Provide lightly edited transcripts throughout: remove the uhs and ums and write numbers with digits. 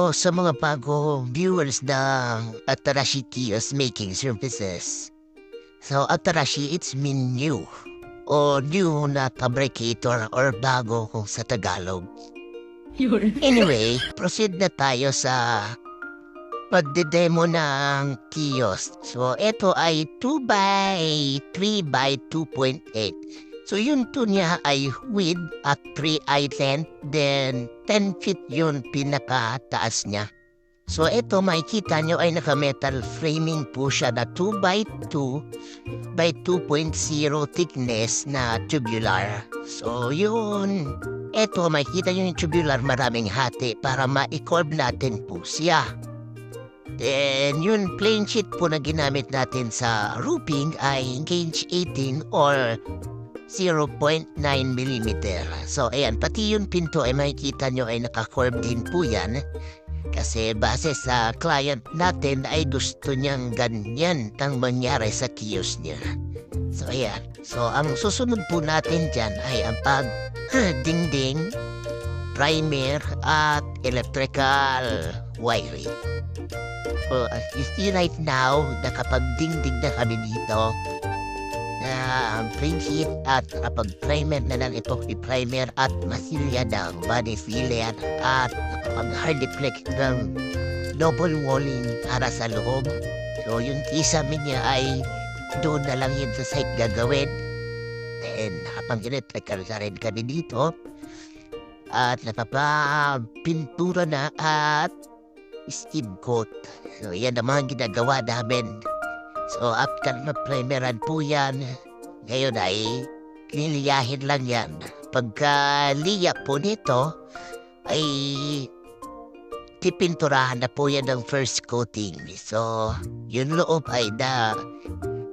So, sa mga bagong viewers ng Atarashi Kiosk Making Services. So, Atarashi, it's mean new. O new na fabricator or bago kung sa Tagalog. Yun. Anyway, proceed na tayo sa pagde-demo ng kiosk. So, ito ay 2 by 3 by 2.8. So, yung 2 niya ay width at 3 ay length. Then, 10 feet yun pinakataas niya. So, ito makikita nyo ay naka-metal framing po siya na 2 by 2 by 2.0 thickness na tubular. So, yun. Ito, makikita nyo yung tubular maraming hati para ma-curve natin po siya. Then, yun plain sheet po na ginamit natin sa roofing ay gauge 18 or 0.9 mm. So, ayan, pati yung pinto ay makikita nyo ay naka-curve din po yan. Kasi base sa client natin ay gusto niyang ganyan ang mangyari sa kiosk niya. So, ayan. So, ang susunod po natin dyan ay ang pag-dingding, primer, at electrical wiring. So, as you see right now, nakapag-dingding na kami dito. Frame sheet at kapag primer na lang ito i-primer at masilya ng body filler at kapag hard deflect ng double walling para sa loob. So yung kisame niya ay doon na lang yun sa site gagawin. Then habang electrical na rin kami dito at napapapintura na at steel coat. So yan ang mga ginagawa namin. So, after na-primeran po yan, ngayon ay liliyahin lang yan. Pagka-liya po nito, ay tipinturahan na po yan ng first coating. So, yung loob ay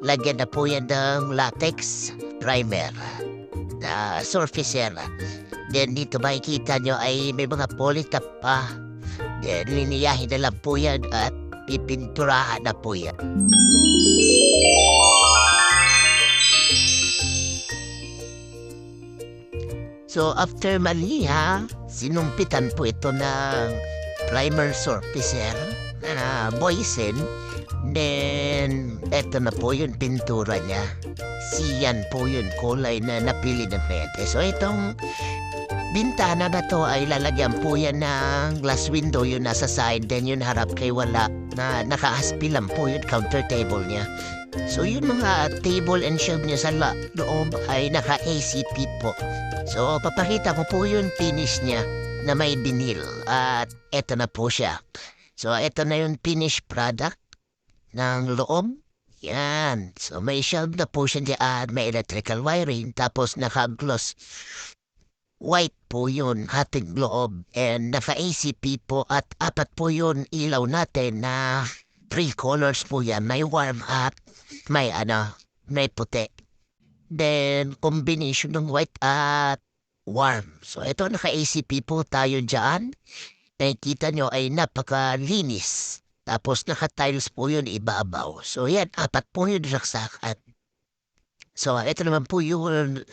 lagyan na po yan ng latex primer na surfacer. Then, dito makikita nyo ay may mga polytop pa. Then, liliyahin na lang po yan at pipinturahan na po yan. So, after maliha, sinumpitan po ito ng primer surfacer na boysen. Then, eto na po yung pintura niya. Siyan po yung kulay na napili ng pete. So, itong bintana na to ay lalagyan po yan ng glass window yung nasa side. Then, yung harap kay wala na naka-haspi lang po yung counter table niya. So, yung mga table and shelf niya sa loob ay naka-ACP po. So, papakita ko po yung finish niya na may vinyl. At eto na po siya. So, eto na yung finished product ng loob. Yan. So, may shelf na po siya dyan. May electrical wiring. Tapos, naka-gloss white po yun, hating loob. And naka-ACP po at apat po yun ilaw natin na 3 colors po yan. May warm at may puti. Then, combination ng white at warm. So, ito naka-ACP po tayo dyan. Nakikita nyo ay napakalinis. Tapos, naka-tiles po yun ibabaw. So, yan, apat po yun saksakan. So, ito naman po yung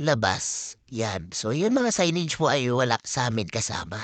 labas. Yan. So, yung mga signage po ay wala sa amin kasama.